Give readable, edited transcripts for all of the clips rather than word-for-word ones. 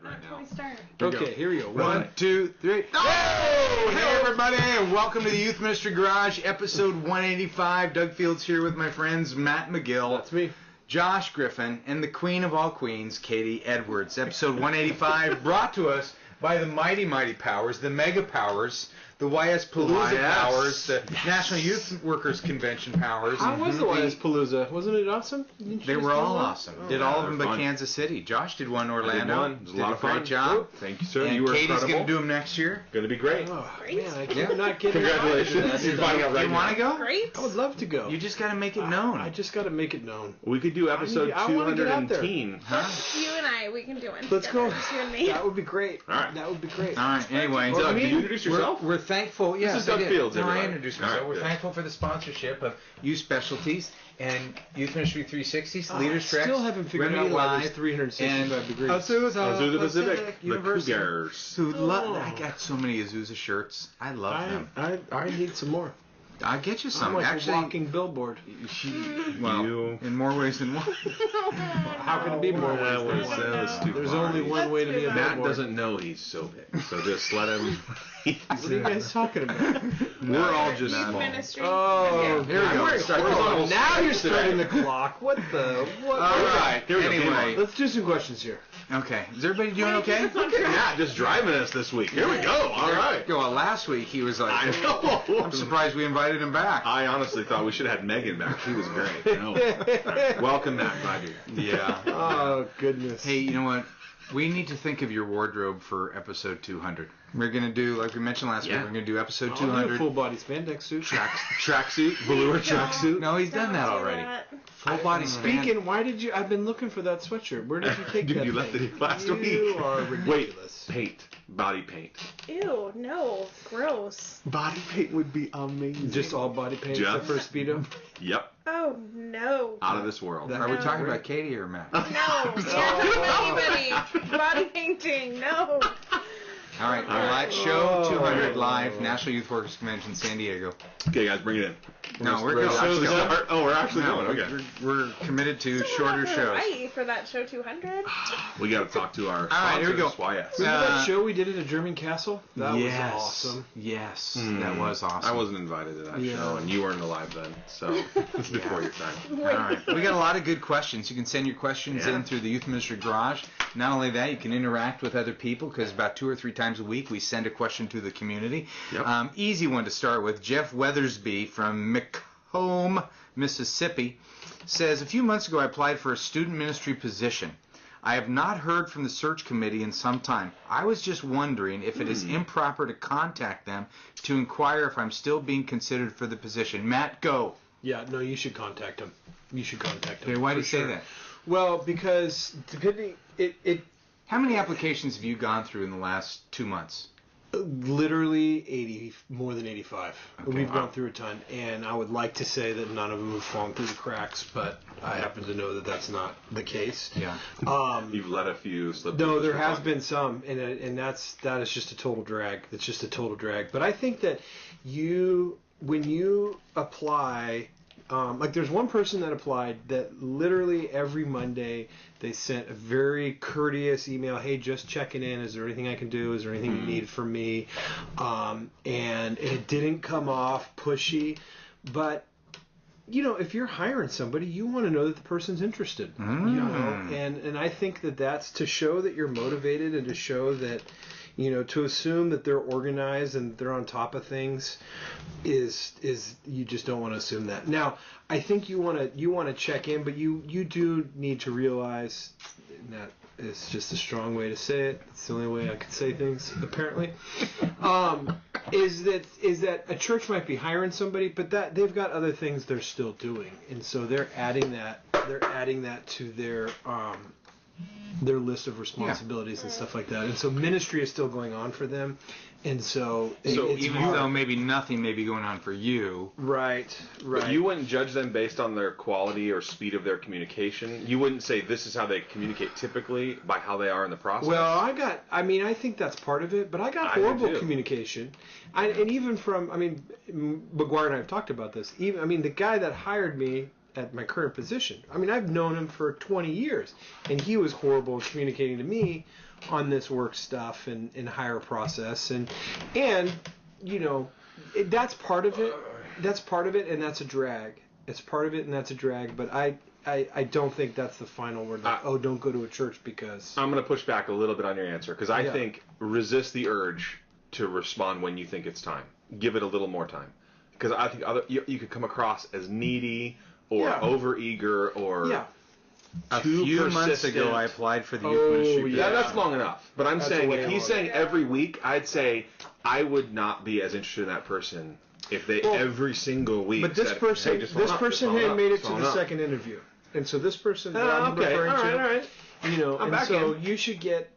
right now. We start. Okay, here we go. 1, 2, 3. Oh! Hey, everybody, and welcome to the Youth Ministry Garage, episode 185. Doug Fields here with my friends Matt McGill. That's me. Josh Griffin, and the queen of all queens, Katie Edwards. Episode 185 brought to us by the mighty powers, the mega powers, the YS Palooza powers, the National Youth Workers Convention powers. How was the YS Palooza? Wasn't it awesome? They were all awesome. Did all of them but Kansas City. Josh did one Orlando. It was a lot of fun. Great job. Thank you, sir. And you were Katie's incredible. going to do them next year. Going to be great. Oh, Great. man, I can't not get Congratulations. You're finding out right You want to go? Great. I would love to go. You just got to make it known. I just got to make it known. We could do episode I wanna get out there. 210. Just you and I, we can do it. Let's go. Just you and me. That would be great. All right. That would be great. All right. Anyway, Doug, did you introduce yourself? We're thankful. Yes, This is Doug I did. Fields, No, I everybody. introduced All myself. right, We're good. thankful for the sponsorship of Youth Specialties and Youth Ministry 360's Leaders I Trek. still haven't figured Remedy out why Live, there's 365 and degrees. Azusa Pacific, the University. Cougars. I got so many Azusa shirts. I love them. I need some more. I'll get you I'm some. like Actually, a walking billboard. well, in more ways than one. How can it be more ways That than was, one? that was too There's far. only one way to be a Matt billboard. doesn't know he's so big, so just let him. What are you guys talking about? We're all just Youth small. Ministry. Oh, Here we go. Oh, now you're starting the clock. What the? What? All right. Here we go. Anyway, Let's do some questions here. okay. Is everybody doing okay? Look at Matt just driving us this week. Here we go. All right. Well, last week he was like, I know. I'm surprised we invited him back. I honestly thought we should have had Megan back. She was great. No. Welcome back, glad you're here. Yeah. Oh goodness. Hey, you know what? We need to think of your wardrobe for episode 200. We're going to do, like we mentioned last week, we're going to do episode I'll do a 200. full body spandex suit. Tracksuit, velour tracksuit. No, he's done that already. Full body span. Speaking, why did you? I've been looking for that sweatshirt. Where did you take Dude, that? you left thing? it last You week. are Wait, ridiculous. paint, body paint. Ew, no. Gross. Body paint would be amazing. Just all body paint Just- except for a speedo. Yep, Oh, no. out of this world. That- Are we No. talking about Katie or Matt? No. Anybody. Body painting. No. All right, well, that's show 200 live, National Youth Workers Convention, San Diego. Okay, guys, bring it in. No, we're Ready going to actually to start? Oh, we're actually No, going. Okay. we're committed to shorter shows. Hawaii for that show 200. We got to talk to our right, here we go. sponsors, YS. Remember that show we did at a German castle? That Yes. was awesome. Yes, that was awesome. I wasn't invited to that Yeah. show, and you weren't alive then, so it's before your time. All right. We got a lot of good questions. You can send your questions in through the Youth Ministry Garage. Not only that, you can interact with other people because about 2 or 3 times a week we send a question to the community. Yep. Easy one to start with. Jeff Weathersby from Macomb, Mississippi says, a few months ago I applied for a student ministry position. I have not heard from the search committee in some time. I was just wondering if it is improper to contact them to inquire if I'm still being considered for the position. Matt, go. Yeah, no, you should contact him. You should contact him. Okay, why do you for say sure. that? Well, because depending, it How many applications have you gone through in the last 2 months? literally 80, more than 85. Okay. We've gone through a ton, and I would like to say that none of them have fallen through the cracks, but I happen to know that that's not the case. Yeah. You've let a few slip. No, through there the has cracks. been some, and that is just a total drag. It's just a total drag. But I think that when you apply, like there's one person that applied that literally every Monday they sent a very courteous email. Hey, just checking in. Is there anything I can do? Is there anything you need from me? And it didn't come off pushy, but you know, if you're hiring somebody, you want to know that the person's interested. You know, and I think that that's to show that you're motivated and to show that, you know, to assume that they're organized and they're on top of things is you just don't want to assume that. Now, I think you want to check in, but you do need to realize that it's just a strong way to say it. It's the only way I could say things, apparently. Is that a church might be hiring somebody, but that they've got other things they're still doing, and so they're adding that to their list of responsibilities and stuff like that. And so ministry is still going on for them, and so it's even hard. though maybe nothing may be going on for you. Right. But you wouldn't judge them based on their quality or speed of their communication. You wouldn't say this is how they communicate typily by how they are in the process. Well, I think that's part of it, but I got I do horrible too. communication. And even from, McGuire and I have talked about this. The guy that hired me at my current position. I mean, I've known him for 20 years, and he was horrible at communicating to me on this work stuff and hire process, and you know, that's part of it. That's part of it, and that's a drag. It's part of it, and that's a drag. But I don't think that's the final word. Like, don't go to a church because. I'm going to push back a little bit on your answer because I Yeah. think resist the urge to respond when you think it's time. Give it a little more time because I think you could come across as needy or Yeah. overeager or Yeah. A too few months persistent. ago, I applied for the Oh, youth ministry. yeah. Yeah, that's long enough. But I'm That's saying way if he's long. saying every week, I'd say I would not be as interested in that person if they Well, every single week. But this said, person, hey, just follow this up, person just follow had up, made it just to follow the up. second interview, and so this person that I'm Okay, all referring right, to, all right. you know, I'm and back so in. you should get.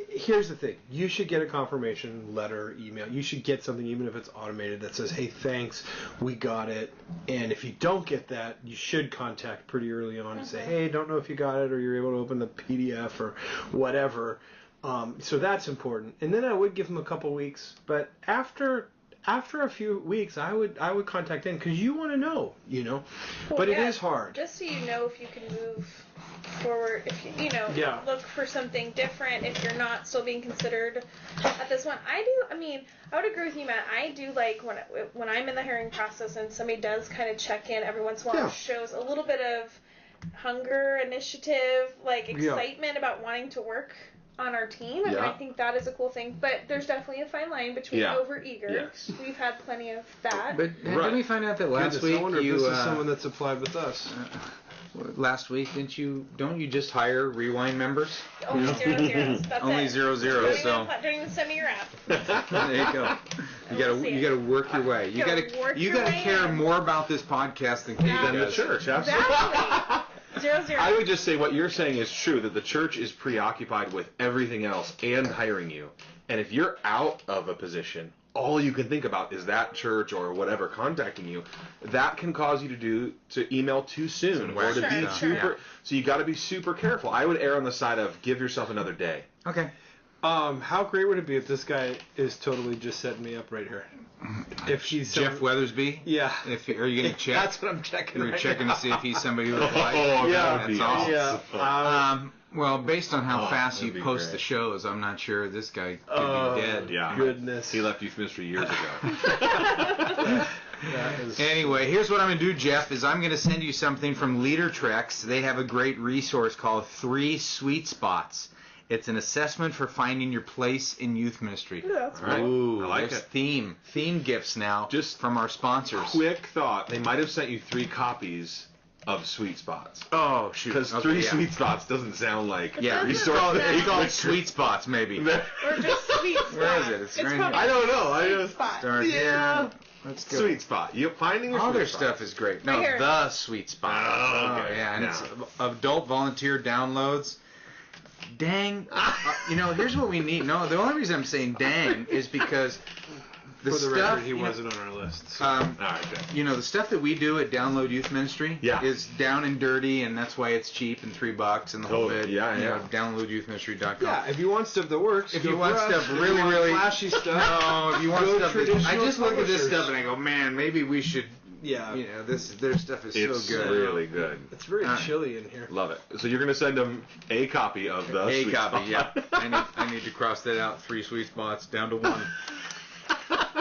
Here's the thing: you should get a confirmation letter, email. You should get something, even if it's automated, that says, "Hey, thanks, we got it." And if you don't get that, you should contact pretty early on and say, "Hey, don't know if you got it, or you're able to open the PDF or whatever." So that's important. And then I would give them a couple weeks, but after a few weeks, I would contact them because you want to know, you know. Well, But it yeah, is hard. Just so you know if you can move forward, if you know, Yeah. look for something different if you're not still being considered at this one. I would agree with you, Matt. I do like when I'm in the hiring process and somebody does kind of check in every once in a while, Yeah. shows a little bit of hunger, initiative, like Yeah. excitement about wanting to work on our team. I mean, Yeah. I think that is a cool thing. But there's definitely a fine line between Yeah. overeager. Yes. We've had plenty of that. But Right. didn't we find out that last Goodness, week I wonder if you this is someone that's applied with us. last week don't you just hire Rewind members? Only 0 zeros. That's Only it. 0 0. Don't So even, don't even send me your app. there you go. You gotta work your way. You gotta care in. more about this podcast than Katie Than the does. church, absolutely. Exactly. 0 0. I would just say what you're saying is true, that the church is preoccupied with everything else and hiring you. And if you're out of a position, all you can think about is that church or whatever contacting you. That can cause you to email too soon or to be Sure, super. sure. So you got to be super careful. I would err on the side of give yourself another day. Okay. How great would it be if this guy is totally just setting me up right here? If he's Jeff Weathersby. yeah, Are you gonna check? that's what I'm checking. You're right checking now. to see if he's somebody who applied. Yeah, that would be that's awesome. Yeah. Well, based on how fast that'd you be post great. the shows, I'm not sure this guy could Oh, be dead. Yeah. Goodness. He left youth ministry years ago. That is- Anyway, here's what I'm going to do, Jeff, is I'm going to send you something from LeaderTrex. They have a great resource called 3 Sweet Spots. It's an assessment for finding your place in youth ministry. Yeah, that's All right. Ooh, I like there's it. theme gifts now Just from our sponsors. Quick thought: they might have sent you 3 copies of Sweet Spots. Oh, shoot. Because Okay, 3 yeah. Sweet Spots doesn't sound like Yeah, It's it's resource. called, Resource- it's called Sweet Spots, maybe. Or just sweet spot. Where is it? It's right probably here. I don't know. I sweet just spot. Start Yeah. there. Let's go. Sweet Spot. You finding your All sweet their spot. stuff is great. No, Right here. the Sweet Spot. Oh, okay. yeah, and Yeah. it's adult volunteer downloads. Dang. Here's what we need. No, the only reason I'm saying dang is because the For the stuff. record, he you know, wasn't on our list. So. All right, good. the stuff that we do at Download Youth Ministry Yeah. is down and dirty, and that's why it's cheap and $3 and the whole Totally. bit. Yeah, you know, yeah. DownloadYouthMinistry.com. Yeah, if you want stuff that works, If go you want for us. stuff If you really, want really flashy stuff, No, if you want Go stuff that, I traditional just look at this publishers. stuff and I go, man, maybe we should. yeah, Their stuff is It's so good. really good. it's very All right. chilly in here. Love it. So you're going to send them a copy of the A Sweet copy, Spot. yeah. I need to cross that out. 3 sweet spots down to 1. Love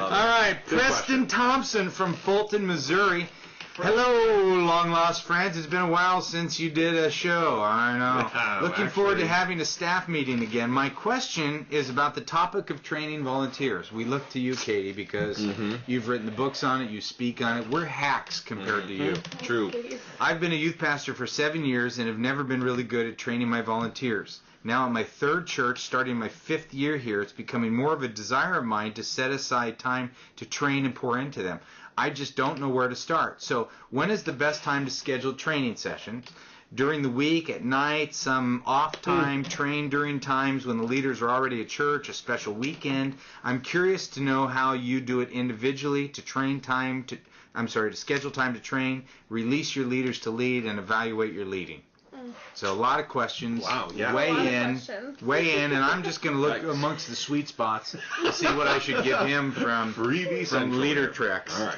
All it. right, Good Preston question. Thompson from Fulton, Missouri. Hello, long lost friends. It's been a while since you did a show. I know. Yeah, Looking forward to actually. having a staff meeting again. My question is about the topic of training volunteers. We look to you, Katie, because you've written the books on it. You speak on it. We're hacks compared to you. True. Please. I've been a youth pastor for 7 years and have never been really good at training my volunteers. Now at my 3rd church, starting my 5th year here, it's becoming more of a desire of mine to set aside time to train and pour into them. I just don't know where to start. So when is the best time to schedule training sessions? During the week, at night, some off time, train during times when the leaders are already at church, a special weekend. I'm curious to know how you do it individually to schedule time to train, release your leaders to lead, and evaluate your leading. So a lot of questions. Wow, yeah. Weigh A lot of in, questions. and I'm just going to look Yikes. amongst the sweet spots to see what I should give him from Freebie Central. LeaderTrex. All right.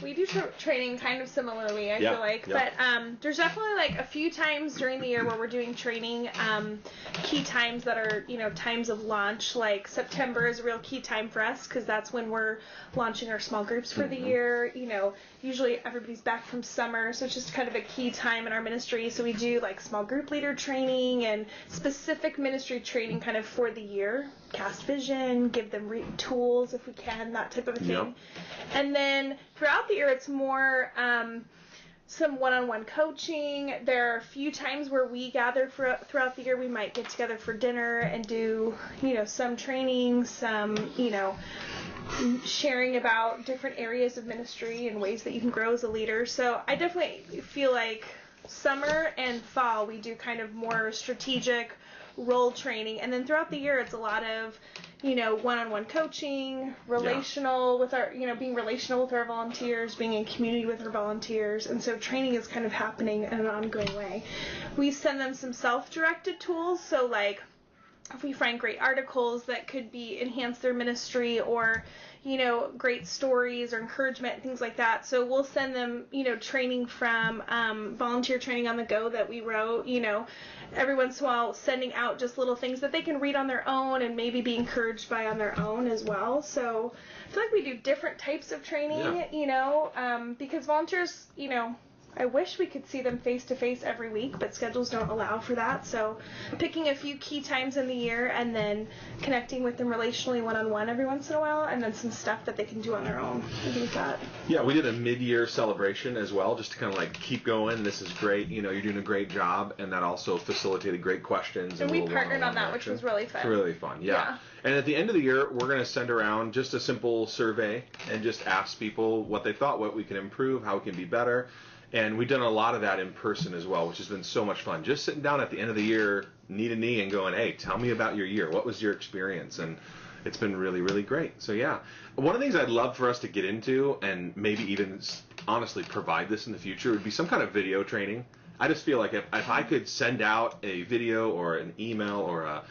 We do training kind of similarly, I Yeah, feel like. yeah. But there's definitely like a few times during the year where we're doing training, key times that are, times of launch. Like September is a real key time for us because that's when we're launching our small groups for the year. Usually everybody's back from summer, so it's just kind of a key time in our ministry. So we do like small group leader training and specific ministry training kind of for the year. Cast vision, give them tools if we can, that type of a thing. Yep. And then throughout the year, it's more some one-on-one coaching. There are a few times where we gather throughout the year. We might get together for dinner and do, some training, some, sharing about different areas of ministry and ways that you can grow as a leader. So I definitely feel like summer and fall we do kind of more strategic role training, and then throughout the year it's a lot of one-on-one coaching, relational with our being relational with our volunteers, being in community with our volunteers, and so training is kind of happening in an ongoing way. We send them some self-directed tools, so like if we find great articles that could enhance their ministry, or great stories or encouragement, things like that. So we'll send them, training from volunteer training on the go that we wrote, every once in a while sending out just little things that they can read on their own and maybe be encouraged by on their own as well. So I feel like we do different types of training, because volunteers, I wish we could see them face-to-face every week, but schedules don't allow for that. So picking a few key times in the year and then connecting with them relationally one-on-one every once in a while, and then some stuff that they can do on their own. I think that. Yeah, we did a mid-year celebration as well, just to kind of like keep going. This is great. You're doing a great job, and that also facilitated great questions. And we partnered on that, which was really fun. It's really fun, yeah. And at the end of the year, we're going to send around just a simple survey and just ask people what they thought, what we can improve, how we can be better. And we've done a lot of that in person as well, which has been so much fun. Just sitting down at the end of the year, knee to knee, and going, hey, tell me about your year. What was your experience? And it's been really, really great. So, yeah. One of the things I'd love for us to get into, and maybe even honestly provide this in the future, would be some kind of video training. I just feel like if I could send out a video or an email or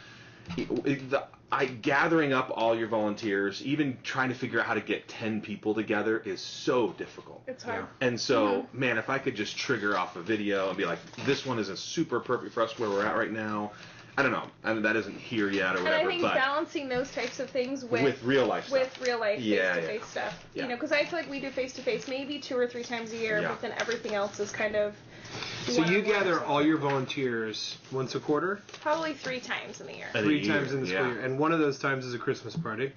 gathering up all your volunteers, even trying to figure out how to get 10 people together is so difficult. It's hard. And so, man, if I could just trigger off a video and be like, this one isn't super perfect for us where we're at right now. I don't know. I mean, that isn't here yet or whatever. And I think balancing those types of things with real life stuff. With real life face-to-face stuff. Yeah. Because I feel like we do face-to-face maybe 2 or 3 times a year, but then everything else is kind of. So you gather all your volunteers once a quarter? Probably 3 times in the year. 3 times in the school year. And one of those times is a Christmas party?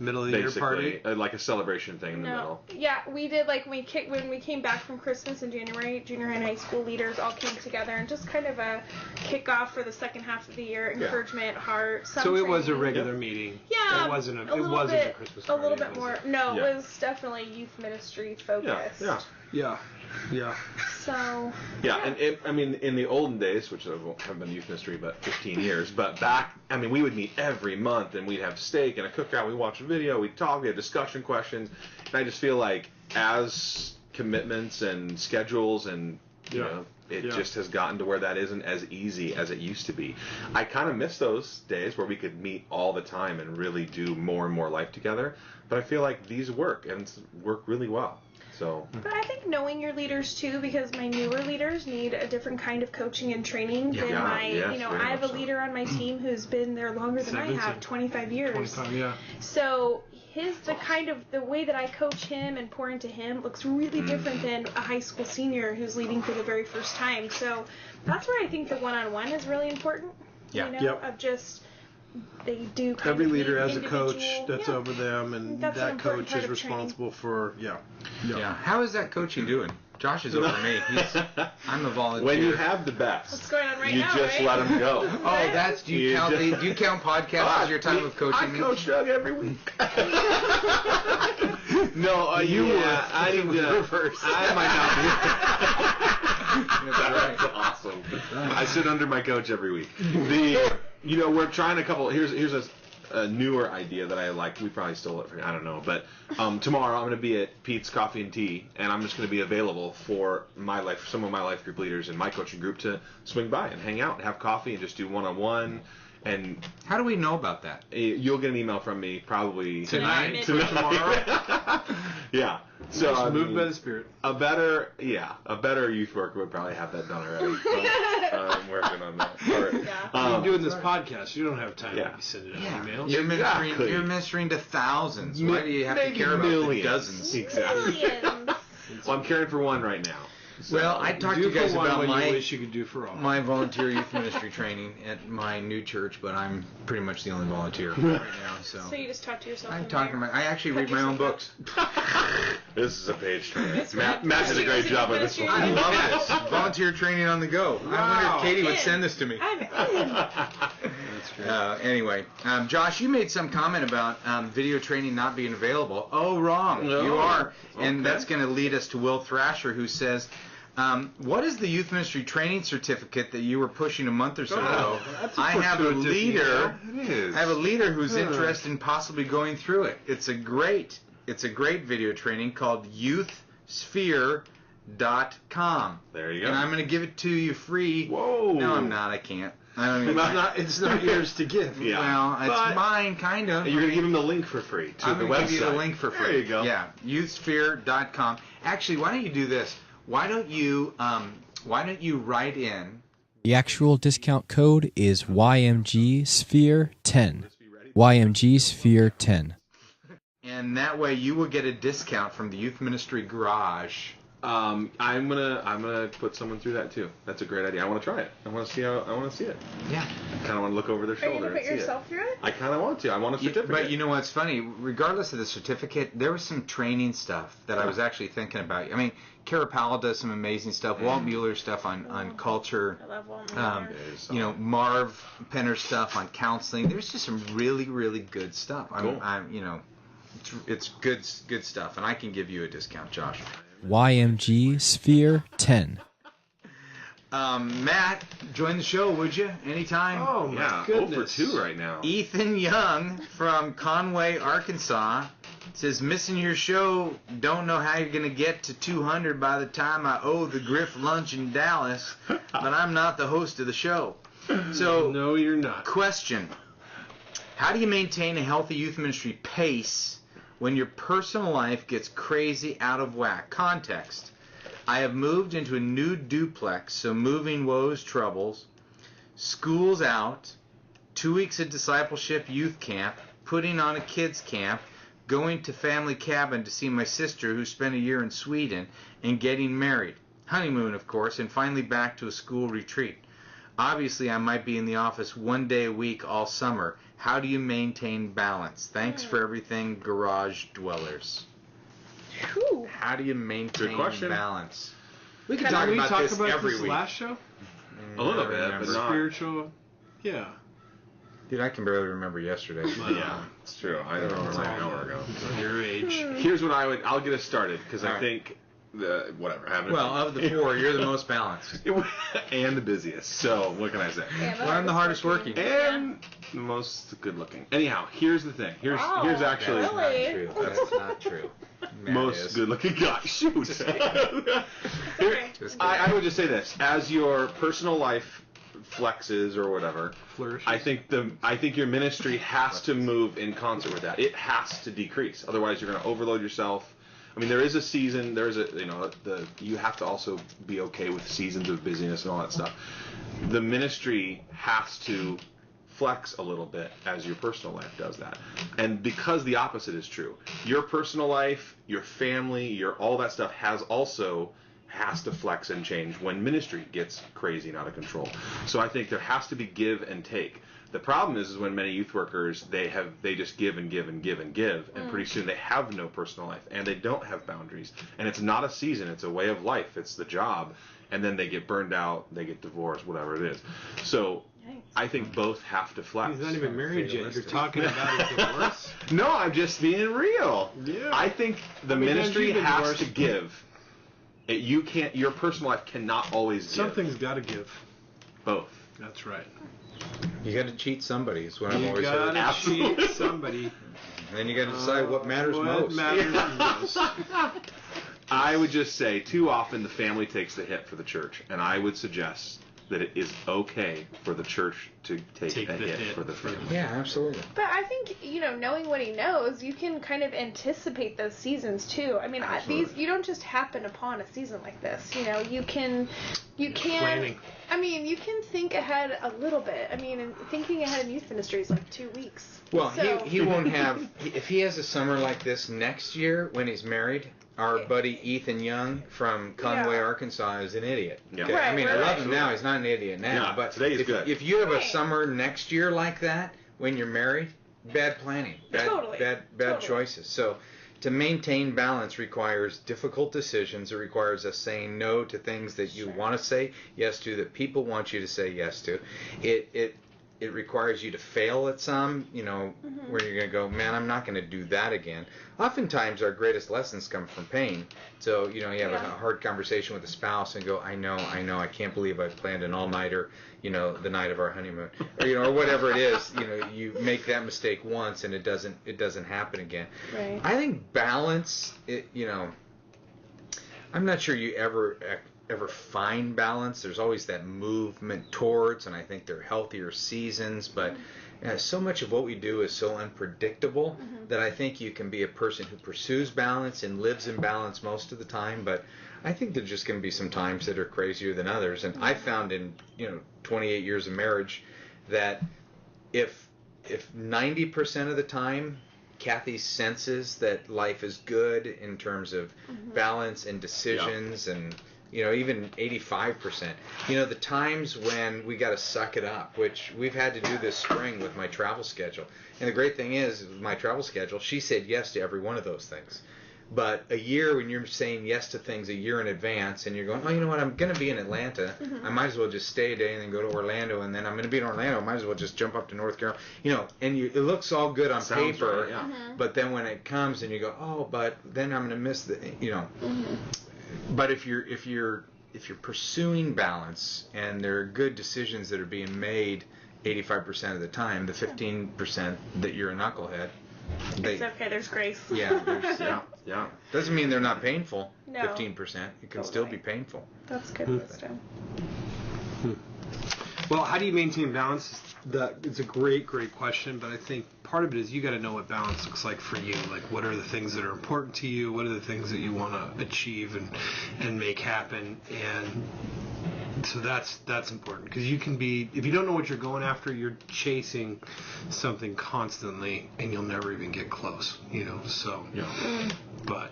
Middle of the year party? Like a celebration thing in the middle. Yeah, we did like when we came back from Christmas in January, junior high and high school leaders all came together and just kind of a kickoff for the second half of the year, encouragement, heart, some So it training. was a regular meeting. Yeah. It wasn't a Christmas A party. little bit more. No, it was definitely youth ministry focused. Yeah. So. Yeah, and I mean, in the olden days, which I haven't been in youth ministry but 15 years, but back, I mean, we would meet every month and we'd have steak and a cookout, we'd watch a video, we'd talk, we had discussion questions, and I just feel like as commitments and schedules and, it just has gotten to where that isn't as easy as it used to be. I kind of miss those days where we could meet all the time and really do more and more life together, but I feel like these work and work really well. So. But I think knowing your leaders too, because my newer leaders need a different kind of coaching and training than I have a leader on my team who's been there longer than I have, 25 years. 25, yeah. So the way that I coach him and pour into him looks really different than a high school senior who's leading for the very first time. So that's where I think the one-on-one is really important. Of just. They do kind Every of leader has a individual, coach that's over them, and that's that coach is responsible for How is that coaching doing? Josh is over me. I'm a volunteer. When you have the best, what's going on right you now, just right? let them go. Do you count podcasts as your time of coaching? I coach Doug every week. No, I need to reverse. I might not be. That's awesome. I sit under my coach every week. We're trying here's a newer idea that I like. We probably stole it from, I don't know, but tomorrow I'm going to be at Pete's Coffee and Tea, and I'm just going to be available for some of my life group leaders in my coaching group to swing by and hang out and have coffee and just do one-on-one And How do we know about that? you'll get an email from me probably Tonight? tomorrow. Yeah. So Just I moved mean, by the Spirit. a better youth worker would probably have that done already. But I'm working on that. All right. Yeah. You're doing this podcast. You don't have time Yeah. to be sending out Yeah. emails. Exactly. You're ministering to thousands. Why do you have to Maybe care about the millions. dozens? Exactly. Millions. Well, I'm caring for one right now. So, Well, I talked to Do you guys for one about what my you wish you could do for all. my volunteer youth ministry training at my new church, but I'm pretty much the only volunteer right now. So So you just talk to yourself. I'm in talking there. about. I actually Cut read my own yourself books. this is a page turn. That's Matt, right. Matt did a great job on this one. I love this. Volunteer training on the go. I wonder Wow. if Katie would In. send this to me. I'm in. That's great. Anyway, Josh, you made some comment about video training not being available. Oh, wrong. No. You are. And Okay. that's going to lead us to Will Thrasher, who says, what is the youth ministry training certificate that you were pushing a month or so ago? that's a I have a fortuitous leader. It is. I have a leader who's Huh. interested in possibly going through it. It's a great video training called youthsphere.com. There you go. And I'm going to give it to you free. Whoa. No, I'm not. I can't. I don't even. It's not yours to give. Yeah. Well, it's But mine, kind of. You're gonna give him the link for free to I'm the going to website. give you the link for free. There you go. Yeah, youthsphere.com. Actually, why don't you do this? Why don't you write in? The actual discount code is YMG Sphere 10. YMG Sphere 10. And that way you will get a discount from the Youth Ministry Garage. I'm gonna put someone through that too. That's a great idea. I want to try it. I want to see it. Yeah. I kind of want to look over their Are you shoulder gonna put and see yourself it. through it? I kind of want to. I want a certificate. But you know what's funny? Regardless of the certificate, there was some training stuff that I was actually thinking about. I mean, Kara Powell does some amazing stuff. Walt Mueller stuff on culture. I love Walt Um, Mueller. Marv Penner stuff on counseling. There's just some really, really good stuff. Cool. It's good stuff, and I can give you a discount, Josh. YMG Sphere 10. Matt, join the show, would you? Anytime. Oh my yeah, goodness. 0 for 2 right now. Ethan Young from Conway, Arkansas says, missing your show, don't know how you're going to get to 200 by the time I owe the Griff lunch in Dallas, but I'm not the host of the show. So, No, you're not. question, how do you maintain a healthy youth ministry pace when your personal life gets crazy out of whack? Context. I have moved into a new duplex, so moving woes troubles. School's out. 2 weeks of discipleship youth camp. Putting on a kids camp. Going to family cabin to see my sister who spent a year in Sweden. And getting married. Honeymoon, of course. And finally back to a school retreat. Obviously, I might be in the office 1 day a week all summer. How do you maintain balance? Thanks for everything, Garage Dwellers. Whew. How do you maintain Good question. balance? We Can can talk we about talk this about every this week. last show? A little I bit, remember. but not. Spiritual. Yeah. Dude, I can barely remember yesterday. Yeah, it's true. I don't remember an hour ago. Your age. Here's what I'll get us started because All I right. think whatever. Having Well, of the four, you're the most balanced. and the busiest. So what can I say? Yeah, Well, I'm the hardest working. And the most good looking. Anyhow, here's the thing. Here's Wow, actually That's not Really? true. That's not true. Matt most is. good looking guy. Shoot. Okay. Just I would just say this: as your personal life flexes or whatever, Flourishes. I think your ministry has to move in concert with that. It has to decrease. Otherwise, you're going to overload yourself. I mean, there is a season. There's a you have to also be okay with seasons of busyness and all that stuff. The ministry has to flex a little bit as your personal life does that. And because the opposite is true, your personal life, your family, your all that stuff has to flex and change when ministry gets crazy and out of control. So I think there has to be give and take. The problem is when many youth workers they just give and give and give and give, and pretty soon they have no personal life and they don't have boundaries. And it's not a season; it's a way of life. It's the job, and then they get burned out, they get divorced, whatever it is. So I think both have to flex. He's not even married yet. You're talking about a divorce? No, I'm just being real. Yeah. I think the How many times ministry you've been has divorced? to give. You can't. Your personal life cannot always give. Something's got to give. Both. That's right. You got to cheat somebody. Is what I'm You always got saying. to Absolutely. cheat somebody. And then you got to decide what matters what most. matters most. I would just say too often the family takes the hit for the church, and I would suggest that it is okay for the church to take a hit for the family. Yeah, absolutely. But I think, knowing what he knows, you can kind of anticipate those seasons too. I mean, you don't just happen upon a season like this. You can Planning. I mean, you can think ahead a little bit. I mean, and thinking ahead in youth ministry is like 2 weeks. Well, So- he won't have, if he has a summer like this next year when he's married, our buddy Ethan Young from Conway, Yeah. Arkansas is an idiot. Yeah. Okay? I mean, I Right. love him now. He's not an idiot now. Yeah, but today he's good. if you have a Right. summer next year like that when you're married, bad planning. Totally. Bad Totally. choices. So to maintain balance requires difficult decisions. It requires us saying no to things that you want to say yes to, that people want you to say yes to. It requires you to fail at some, where you're going to go, man, I'm not going to do that again. Oftentimes, our greatest lessons come from pain. So, you have a hard conversation with a spouse and go, I know, I can't believe I planned an all-nighter, the night of our honeymoon, or whatever it is. You make that mistake once and it doesn't happen again. Right. I think balance, I'm not sure you ever find balance. There's always that movement towards, and I think they're healthier seasons, but so much of what we do is so unpredictable that I think you can be a person who pursues balance and lives in balance most of the time, but I think there's just going to be some times that are crazier than others. And I found in 28 years of marriage that if 90% of the time Kathy senses that life is good in terms of balance and decisions, and even 85%. The times when we got to suck it up, which we've had to do this spring with my travel schedule. And the great thing is, with my travel schedule, she said yes to every one of those things. But a year, when you're saying yes to things a year in advance, and you're going, oh, you know what, I'm going to be in Atlanta. I might as well just stay a day and then go to Orlando, and then I'm going to be in Orlando. I might as well just jump up to North Carolina. And it looks all good on Sounds paper, right, yeah. but then when it comes and you go, oh, but then I'm going to miss the, But if you're pursuing balance and there are good decisions that are being made 85% of the time, the 15% that you're a knucklehead, It's okay, there's grace. Yeah. Doesn't mean they're not painful. No. 15%, it can still be painful. That's good wisdom. Well, how do you maintain balance? It's a great question, but I think part of it is you got to know what balance looks like for you. Like, what are the things that are important to you? What are the things that you want to achieve and make happen? And so that's important, because you can be, if you don't know what you're going after, you're chasing something constantly, and you'll never even get close. So. Yeah. But.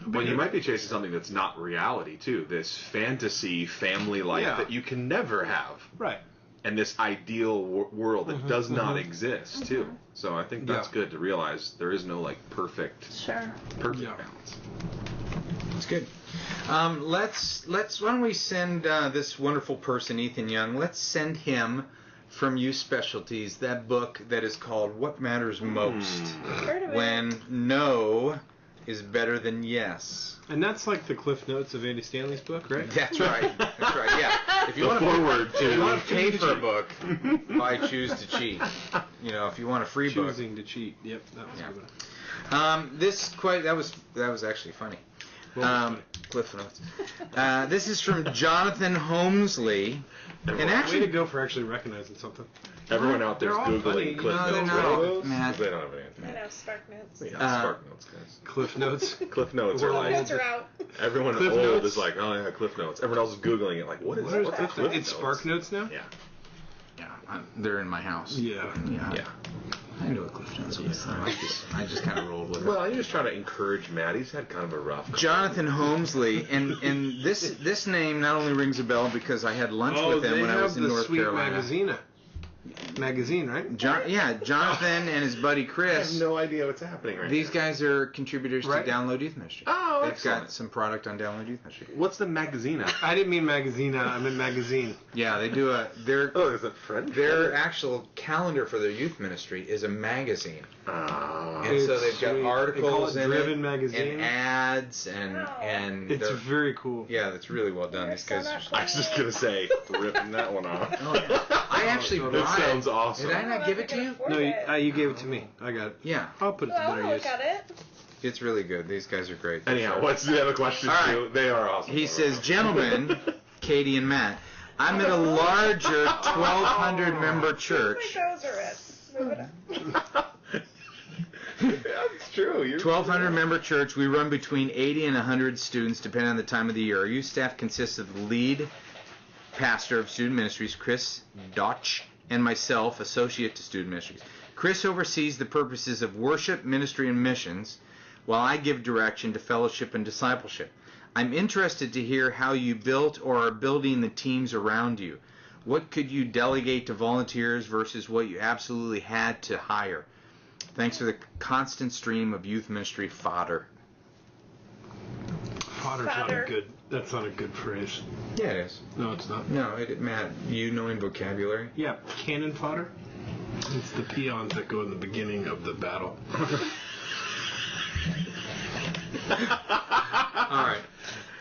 Well, you might be chasing something that's not reality too. This fantasy family life that you can never have. Right. And this ideal world that does not exist too. So I think that's good to realize there is no perfect balance. It's good. Let's why don't we send this wonderful person, Ethan Young, let's send him from Youth Specialties that book that is called What Matters Most, Heard of it. when no is better than yes. And that's like the Cliff Notes of Andy Stanley's book, right? That's right. Yeah. If you want to pay for a book, buy Choose to Cheat. If you want a free book. Choosing to cheat. Yep, that was a good one. That was actually funny. Well, Cliff Notes. This is from Jonathan Holmesley. And way to actually, go for actually recognizing something. Everyone out there is They're all funny. Googling Cliff No, they're Notes. not. right? Matt. They don't have anything. I know, Spark Notes. Yeah, Spark Notes, guys. Cliff Notes. Cliff Notes We're are all like, Notes are out. everyone Cliff old Notes? is like, oh yeah, Cliff Notes. Everyone else is Googling it like, what's Cliff Notes? It's Spark Notes now? Yeah. Yeah, they're in my house. Yeah. Yeah. I knew what Cliff Notes was. I just kind of rolled with it. Well, you just try to encourage Matt. He's had kind of a rough. Jonathan Holmesley, and this name not only rings a bell because I had lunch with him when I was in the North Sweet Carolina. Magazine, right? Jonathan and his buddy I have Chris. no idea what's happening right These guys are contributors Right. to Download Youth Ministry. Oh, They've excellent. got some product on Download Youth Ministry. now. What's the magazina? I didn't mean magazine. I meant magazine. Yeah, they do Oh, is it French? their actual calendar for their youth ministry is a magazine. And It's so they've got sweet. They call articles it in Driven it, Magazine. and ads, and It's they're- very cool. yeah, that's really well done. You're These so guys. not I was just gonna say, ripping that one off. I actually That bought it. sounds awesome. Did I not give it to you? No, you gave it to me. I got it. Yeah, I'll put it to Well, better I'll use. look at it. it's really good. These guys are great. Anyhow, what's the other question All right. too? They are awesome. He says, gentlemen, Katie and Matt, I'm in a larger 1,200 member church. My toes are red. Move it up. That's true. 1,200 member church. We run between 80 and 100 students, depending on the time of the year. Our youth staff consists of the lead pastor of student ministries, Chris Dotch, and myself, associate to student ministries. Chris oversees the purposes of worship, ministry, and missions, while I give direction to fellowship and discipleship. I'm interested to hear how you built or are building the teams around you. What could you delegate to volunteers versus what you absolutely had to hire? Thanks for the constant stream of youth ministry fodder. Fodder's not a good. That's not a good phrase. Yeah, it is. No, it's not. No, Matt, you knowing vocabulary? Yeah, cannon fodder. It's the peons that go in the beginning of the battle. All right.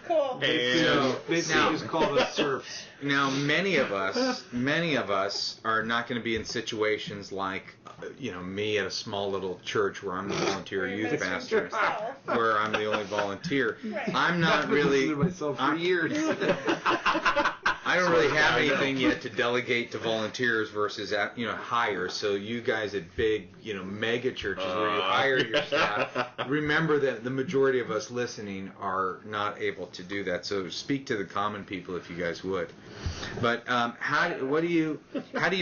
Cool. They just call us serfs. Now, many of us are not going to be in situations like, me at a small little church where I'm the volunteer youth pastor, where I'm the only volunteer. Right. I'm not really. I've myself for years. I don't really have anything yet to delegate to volunteers versus hire. So you guys at big mega churches where you hire your staff, remember that the majority of us listening are not able to do that. So speak to the common people if you guys would. But how do you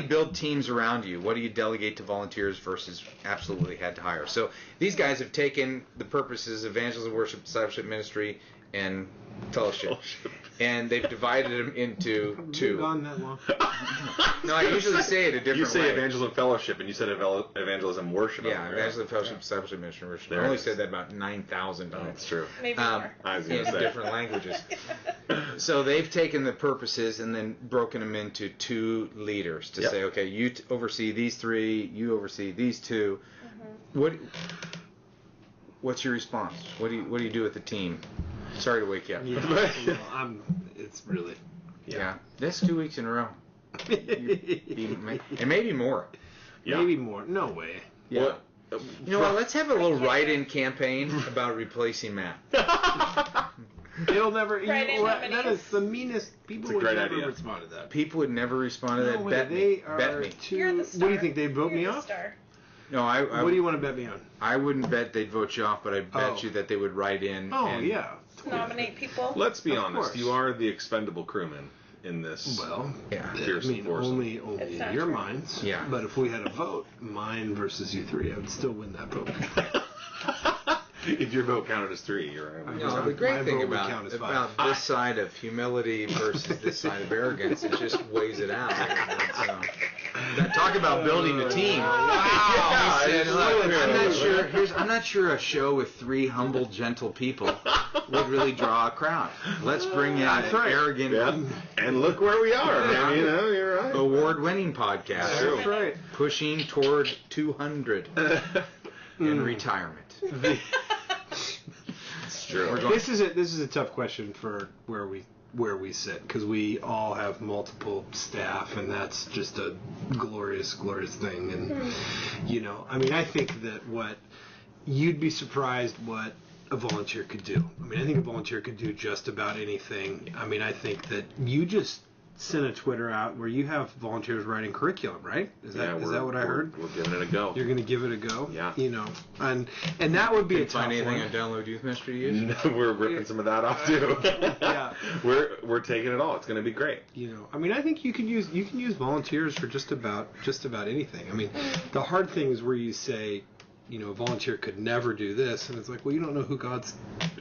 build teams around you? What do you delegate to volunteers versus absolutely had to hire? So these guys have taken the purposes of evangelism, worship, discipleship, ministry, and fellowship. And they've divided them into two. Gone that long? No, I usually say it a different way. You say evangelism fellowship, and you said evangelism worship. Yeah, evangelism, fellowship, discipleship, ministry, worship. I only said that about 9,000 times. That's true. Maybe more. I was going to In say. different languages. So they've taken the purposes and then broken them into two leaders to say, okay, you oversee these three, you oversee these two. What's your response? What do you do with the team? Sorry to wake you up. Yeah, it's really. Yeah. That's 2 weeks in a row. And maybe more. Yeah. Maybe more. No way. Yeah. You know what? Let's have a little write-in campaign about replacing Matt. It'll never. Write-in That nominees. is the meanest. People would great never idea. respond to that. People would never respond to that. No way. Bet They me. are Bet me. too. You're the What star. do you think? They'd vote me You're the off? star. No, What do you want to bet me on? I wouldn't bet they'd vote you off, but I bet you that they would write in. Oh and, yeah. Nominate people. Let's be Of honest. course. You are the expendable crewman in this. Well, Yeah. I Fearsome mean, foursome. only It's in not your true. minds. Yeah. But if we had a vote, mine versus you three, I would still win that vote. If your vote counted as 3, you're right. No, the My great thing vote would count as about five. this side of humility versus this side of arrogance, it just weighs it out. Talk about building a team. Wow. He said, "Look, I'm not sure a show with 3 humble, gentle people would really draw a crowd. Let's bring in an arrogant, Yeah. And look where we are, man. You're right. award-winning podcast That's right. pushing toward 200 in retirement." It's true. This is a tough question for where we sit, because we all have multiple staff, and that's just a glorious thing. And I mean, I think that what you'd be surprised what a volunteer could do. I mean, I think a volunteer could do just about anything. I mean, I think that you just sent a Twitter out where you have volunteers writing curriculum, right? Is that what I heard? We're giving it a go. You're going to give it a go. Yeah. And that would be a Can you tough find anything one. on Download Youth Ministry to use? We're ripping some of that off too. Yeah. We're taking it all. It's going to be great. I mean, I think you can use volunteers for just about anything. I mean, the hard thing is where you say, a volunteer could never do this, and it's like, well, you don't know who God's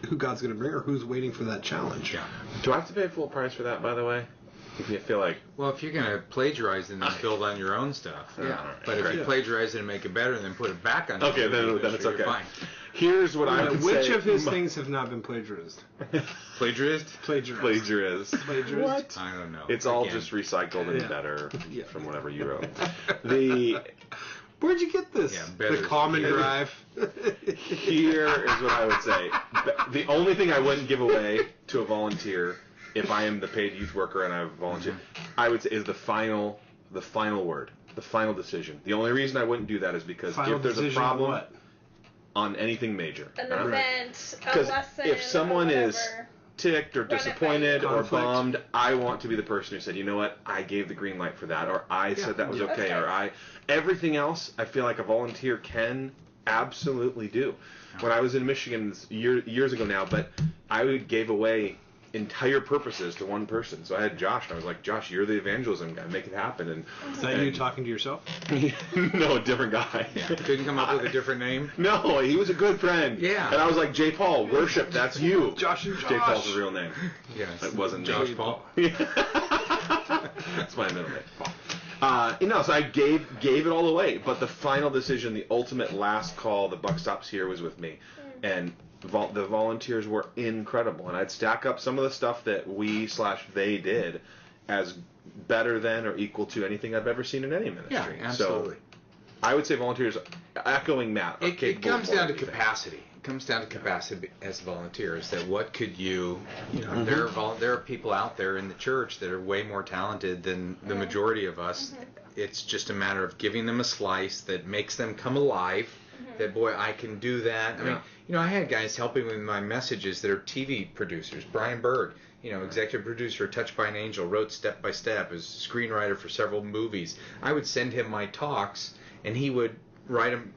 going to bring or who's waiting for that challenge. Yeah. Do I have to pay full price for that, by the way? If you feel like Well, if you're going to plagiarize it and then build on your own stuff, yeah. Alright, But if you great. plagiarize it and make it better and then put it back on Okay, then it's you're okay. fine. Here's what I would Which say. of his things have not been plagiarized? Plagiarized? Plagiarism. Plagiarized. I don't know. It's all Again. just recycled and Yeah. better Yeah. from whatever you wrote. The Where'd you get this? Yeah, better- the Common better. Drive. here is what I would say. The only thing I wouldn't give away to a volunteer, if I am the paid youth worker and I volunteer, I would say is the final word, the final decision. The only reason I wouldn't do that is because Final if there's a decision on problem what? on anything major, An event, a because lesson, if someone or is whatever. ticked or Run it by disappointed or Conflict. bummed, I want to be the person who said, you know what, I gave the green light for that, or I said that was okay, or everything else I feel like a volunteer can absolutely do. When I was in Michigan years ago now, but I gave away entire purposes to one person. So I had Josh, and I was like, Josh, you're the evangelism guy, make it happen. And Is that you talking to yourself? no, a different guy. Couldn't come up with a different name? No, he was a good friend. Yeah. And I was like, J. Paul, worship, that's you. Josh and J. Paul's the real name. Yes. It wasn't Josh me. Paul. That's my middle name, Paul. So I gave it all away, but the final decision, the ultimate last call, the buck stops here, was with me. And the volunteers were incredible, and I'd stack up some of the stuff that they did as better than or equal to anything I've ever seen in any ministry. Yeah, absolutely. So I would say volunteers, echoing Matt, are It capable comes of more down to than anything. capacity. It comes down to capacity as volunteers. That what could you know, there are people out there in the church that are way more talented than the majority of us. It's just a matter of giving them a slice that makes them come alive. That, boy, I can do that. I mean, I had guys helping me with my messages that are TV producers. Brian Bird, executive producer of Touched by an Angel, wrote Step by Step, is screenwriter for several movies. I would send him my talks, and he would write them,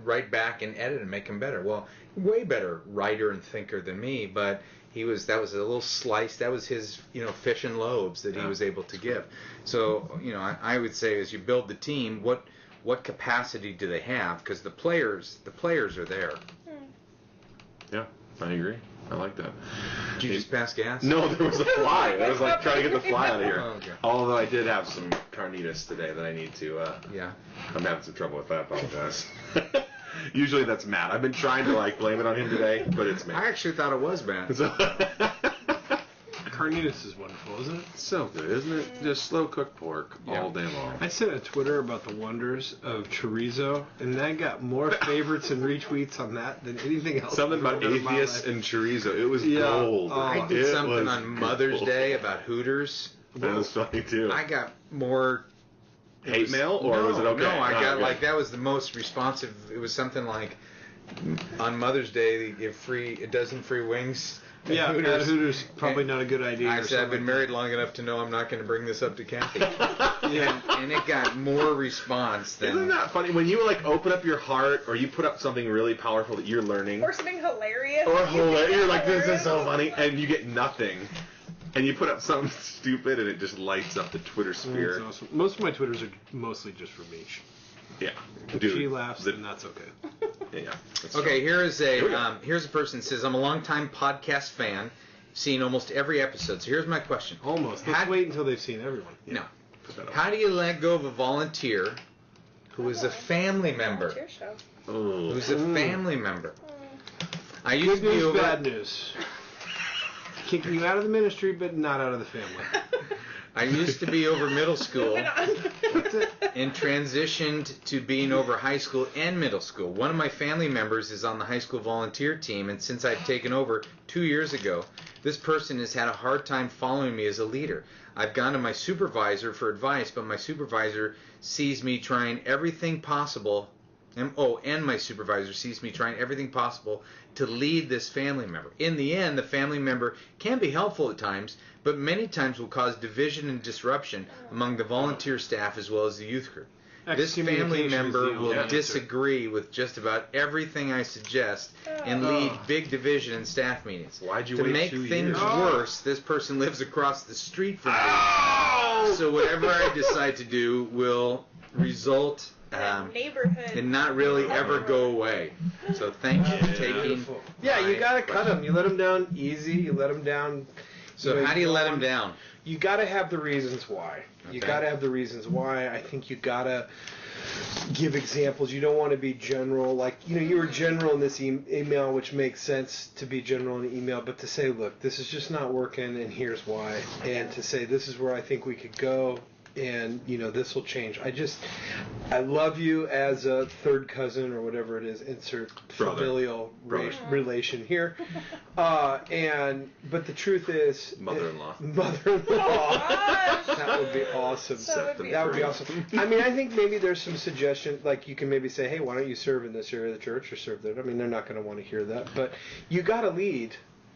write back and edit and make them better. Well, way better writer and thinker than me, but that was a little slice. That was his, fish and loaves that he was able to give. So, I would say as you build the team, what capacity do they have? Because the players are there. Yeah, I agree. I like that. Did you just pass gas? No, there was a fly. I was like trying to get the fly out of here. Oh, okay. Although I did have some carnitas today that I need to. Yeah. I'm having some trouble with that. I apologize. Usually that's Matt. I've been trying to blame it on him today, but it's I Matt. actually thought it was Matt. So Carnitas is wonderful, isn't it? so good, isn't it? Just slow cooked pork all day long. I said on Twitter about the wonders of chorizo, and I got more favorites and retweets on that than anything else. Something I've about ever done in my atheists life. and chorizo. It was Yeah. gold. I did It something was on Mother's gold. Day about Hooters. That was funny too. I got more Hate mail, or was it okay? No, I got okay. that was the most responsive. It was something like on Mother's Day they give a dozen free wings. at Yeah, Hooters. at Hooters, probably not a good idea. I or said I've been something married long enough to know I'm not going to bring this up to Kathy. Yeah. And it got more response than. Isn't that funny? When you open up your heart, or you put up something really powerful that you're learning, Or something hilarious. or you're like, this is so funny, and you get nothing. And you put up something stupid, and it just lights up the Twitter That's sphere. awesome. Most of my Twitters are mostly just for me. Yeah. If Dude, she laughs, then that's okay. Yeah. That's Okay, Here we go. here's a person that says I'm a longtime podcast fan, seen almost every episode. So here's my question. Almost. Let's How- wait until they've seen everyone. No. Put that up. How do you let go of a volunteer who is a family member? Volunteer show. Oh. Who's a family member? I used Good to be news, over. bad news. Kicking you out of the ministry, but not out of the family. I used to be over middle school Moving on. That's it. and transitioned to being over high school and middle school. One of my family members is on the high school volunteer team, and since I've taken over 2 years ago, this person has had a hard time following me as a leader. I've gone to my supervisor for advice, but my supervisor sees me trying everything possible. And my supervisor sees me trying everything possible to lead this family member. In the end, the family member can be helpful at times, but many times will cause division and disruption among the volunteer staff as well as the youth group. This family Excommunication is member the will only answer. disagree with just about everything I suggest and lead big division in staff meetings. Why'd you To wait make 2 things years? worse, this person lives across the street from me. So whatever I decide to do will result Neighborhood. and not really ever go away. So thank you for taking. Yeah, you my gotta cut question. them. You let them down easy. You let them down. So how do you let him down? You gotta have the reasons why. You Okay. gotta have the reasons why. I think you gotta give examples. You don't want to be general. Like, you were general in this email, which makes sense to be general in the email, but to say, look, this is just not working, and here's why. And to say, this is where I think we could go, and this will change. I love you as a third cousin or whatever it is. Insert Brother. familial relation here. But the truth is, Mother-in-law. That would be awesome. That would be That would be awesome. I mean, I think maybe there's some suggestion, like you can maybe say, hey, why don't you serve in this area of the church or serve there? I mean, they're not going to want to hear that, but you got to lead.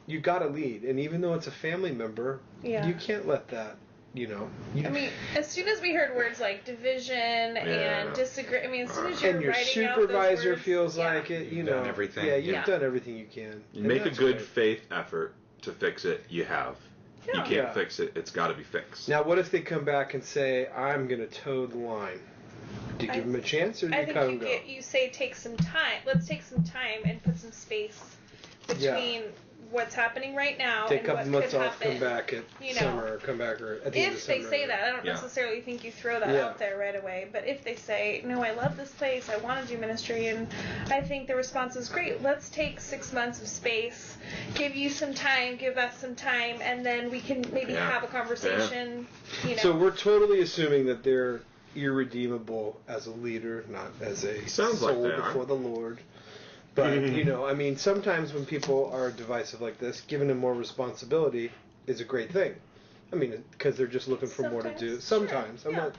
you got to lead, and even though it's a family member, Yeah. you can't let that. I mean, as soon as we heard words like division and disagree, I mean, as soon as you're and your writing out supervisor those words, feels like it, You've done everything. Yeah, you've Yeah. done everything you can. You And make a that's good great. faith effort to fix it. You have. You Yeah. can't Yeah. fix it. It's got to be fixed. Now, what if they come back and say, "I'm going to toe the line"? Do you give them a chance, or do I you think cut you them go? you say take some time. Let's take some time and put some space between what's happening right now Take a and couple what months could off, happen. come back at you know, summer, or come back or at the end of If they summer. say that, I don't Yeah. necessarily think you throw that Yeah. out there right away. But if they say, no, I love this place, I want to do ministry, and I think the response is great. Let's take 6 months of space, give you some time, give us some time, and then we can maybe Yeah. have a conversation. You know. So we're totally assuming that they're irredeemable as a leader, not as a Sounds like soul they are. before the Lord. But I mean, sometimes when people are divisive like this, giving them more responsibility is a great thing. I mean, because they're just looking for more to do. Sometimes, sure, I'm yeah. not.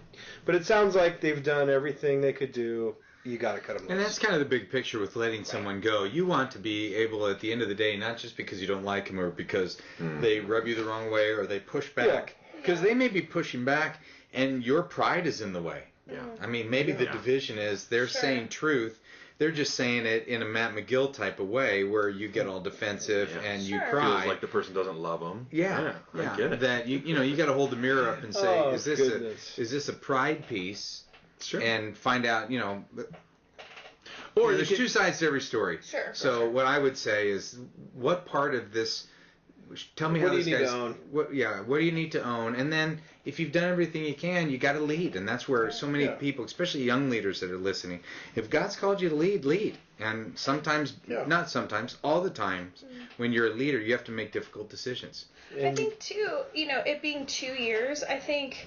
But it sounds like they've done everything they could do. You got to cut them loose. And that's kind of the big picture with letting someone go. You want to be able, at the end of the day, not just because you don't like them or because they rub you the wrong way or they push back, because they may be pushing back and your pride is in the way. Yeah. I mean, maybe the division is they're Sure. saying truth. They're just saying it in a Matt McGill type of way where you get all defensive Yeah. and Sure. you Feels cry. like the person doesn't love them. Yeah, I get it. That you got to hold the mirror up and say, Oh, is goodness. this a pride piece? Sure. And find out, Or there's two sides to every story. Sure. So what I would say is, what part of this? Tell me What how do this you need guy's. to own? What do you need to own? And then if you've done everything you can, you got to lead, and that's where so many Yeah. people, especially young leaders that are listening, if God's called you to lead, lead. And sometimes, not sometimes, all the times, when you're a leader, you have to make difficult decisions. I think too, it being 2 years, I think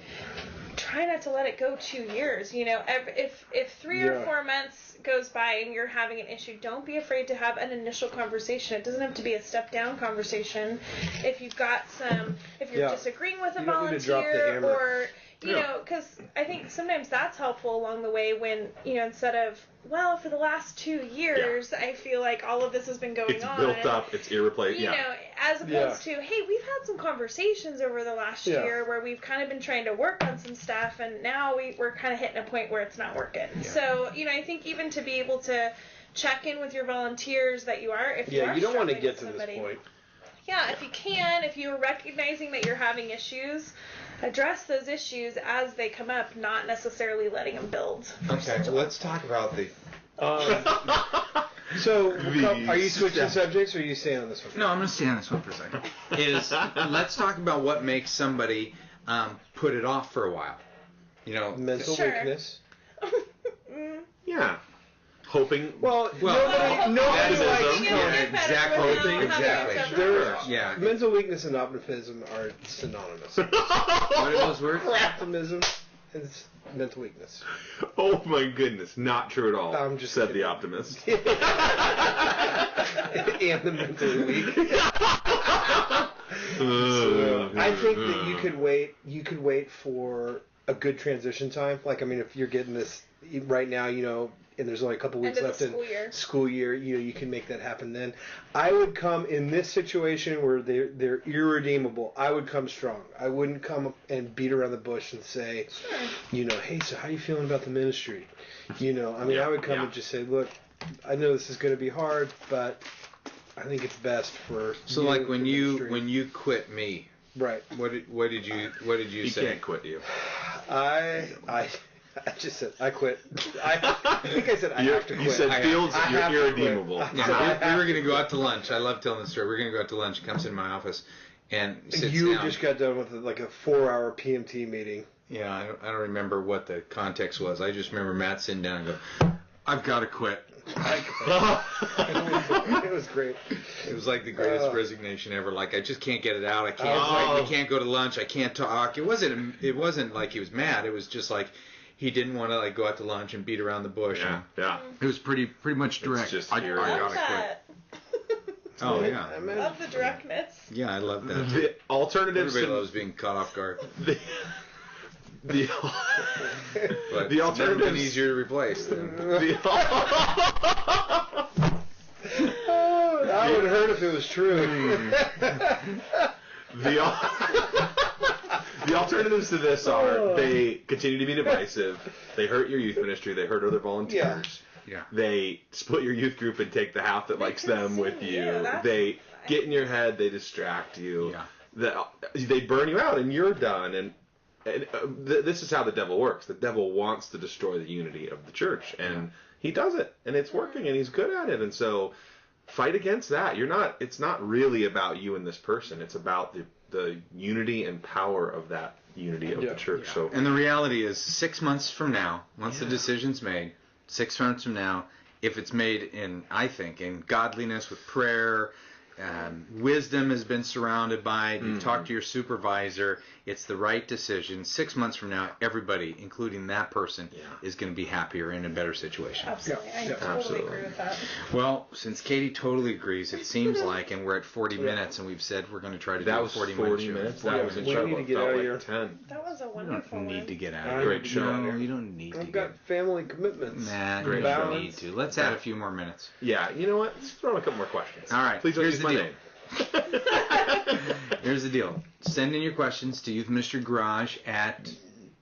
try not to let it go 2 years. If 3 or Yeah. 4 months goes by and you're having an issue, don't be afraid to have an initial conversation. It doesn't have to be a step down conversation. If you're Yeah. disagreeing with a You don't need to drop the volunteer hammer. or because I think sometimes that's helpful along the way when, instead of, well, for the last 2 years, I feel like all of this has been going It's on. built up. It's irreplaceable. You Yeah. know, as opposed to, hey, we've had some conversations over the last year where we've kind of been trying to work on some stuff, and now we're kind of hitting a point where it's not working. Yeah. So, I think even to be able to check in with your volunteers that you are, if you are you don't want to struggling get with to somebody, this point. yeah, if you can, if you're recognizing that you're having issues, address those issues as they come up, not necessarily letting them build. Okay, well, let's talk about the. So, These- are you switching subjects, or are you staying on this one? No, I'm going to stay on this one for a second. Let's talk about what makes somebody put it off for a while. Mental Sure. weakness. Yeah. Hoping. Well, Well, nobody that likes is- Thinking it'll get better exactly, without having exactly. stuff There- happen. Yeah. mental weakness and optimism are synonymous. What are those words? Optimism is mental weakness. Oh my goodness, not true at all. I'm just said kidding. the optimist. And the mentally weak. I think that you could wait. You could wait for a good transition time. Like, I mean, if you're getting this right now, and there's only a couple weeks End of left the in school year. you can make that happen then. I would come in this situation where they're irredeemable. I would come strong. I wouldn't come and beat around the bush and say, hey, so how you feeling about the ministry? I would come and just say, look, I know this is going to be hard, but I think it's best for So, you like and when the you ministry. quit me, Right. what did you He say? can't quit you. I just said I quit. I think I said I have to quit. You said I- Fields, I you're have to quit. irredeemable. Yeah, we were going to go out to lunch. I love telling the story. We're going to go out to lunch. He comes in my office and sits You down. just got done with like a 4-hour PMT meeting. Yeah, I don't remember what the context was. I just remember Matt sitting down and go, I've got to quit. It was great. It was like the greatest resignation ever. Like, I just can't get it out. I can't. Oh. We can't go to lunch. I can't talk. It wasn't like he was mad. It was just like he didn't want to like go out to lunch and beat around the bush. Yeah, yeah. It was pretty much direct. just I here. I gotta love quit. that. Oh yeah, I mean, Love the directness. yeah. I love that. The alternative. Everybody loves being caught off guard, The, the, but The it's never been alternatives- easier to replace. Than, that would hurt if it was true. The alternatives to this are they continue to be divisive, they hurt your youth ministry, they hurt other volunteers, they split your youth group and take the half that likes them with you, they get in your head, they distract you, they burn you out and you're done. And this is how the devil works. The devil wants to destroy the unity of the church, and he does it, and it's working, and he's good at it. And so fight against that. It's not really about you and this person. It's about the unity and power of that unity of the church. So, and the reality is 6 months from now, once the decision's made, 6 months from now, if it's made in godliness with prayer, wisdom has been surrounded by, you talk to your supervisor, it's the right decision. 6 months from now, everybody, including that person, is going to be happier in a better situation. Absolutely. I totally agree with that. Well, since Katie totally agrees, it seems like, and we're at 40 minutes, and we've said we're going to try to do a 40 minutes. That was incredible. We need to get out of here. 10. That was a wonderful You don't need one. to get out of here. Great show. No, you don't need to I've got family commitments. Nah, you Great don't show. need to. Let's add a few more minutes. Yeah, you know what? Let's throw in a couple more questions. All right. Please don't Here's use the my deal. name. Here's the deal. Send in your questions to Youth Ministry Garage at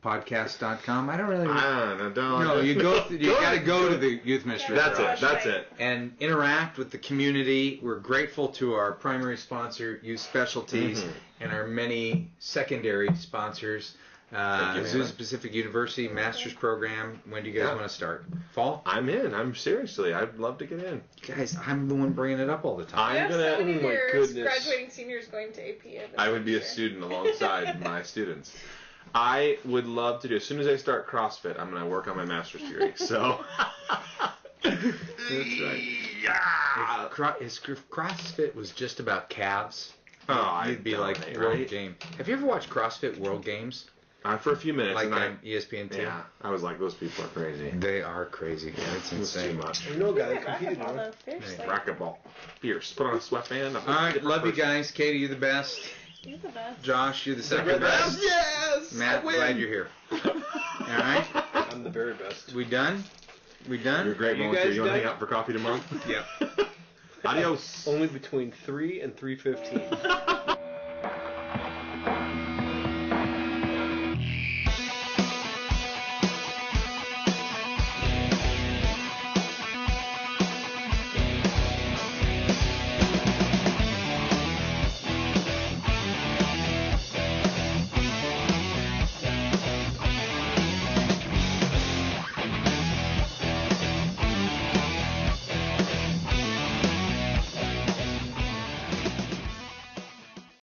podcast.com. I don't really... No, you got to go to the Youth Ministry Garage. That's it. And interact with the community. We're grateful to our primary sponsor, Youth Specialties, and our many secondary sponsors. Azusa Pacific University Master's Program. When do you guys want to start? Fall? I'm in. Seriously, I'd love to get in. Guys, I'm the one bringing it up all the time. We have so many of my your goodness. graduating seniors going to APN. I would be a student alongside my students. I would love to do. As soon as I start CrossFit, I'm going to work on my master's degree. So That's right. Yeah. If CrossFit was just about calves, you'd be like World Game. Have you ever watched CrossFit World Games? For a few minutes. Like and on ESPN2? Yeah. I was like, those people are crazy. They are crazy. Yeah, it's insane. Too much. We know a guy Yeah, that competed in racquetball, it. though, fiercely. Racquetball. Fierce. Put on a sweatband. All right, love you guys. Katie, you're the best. You're the best. Josh, you're the second best. Yes! Matt, glad you're here. All right, I'm the very best. we done? We done? You're a great You volunteer. guys You want to done? hang out for coffee tomorrow? Yeah. Adios. Only between 3 and 3:15.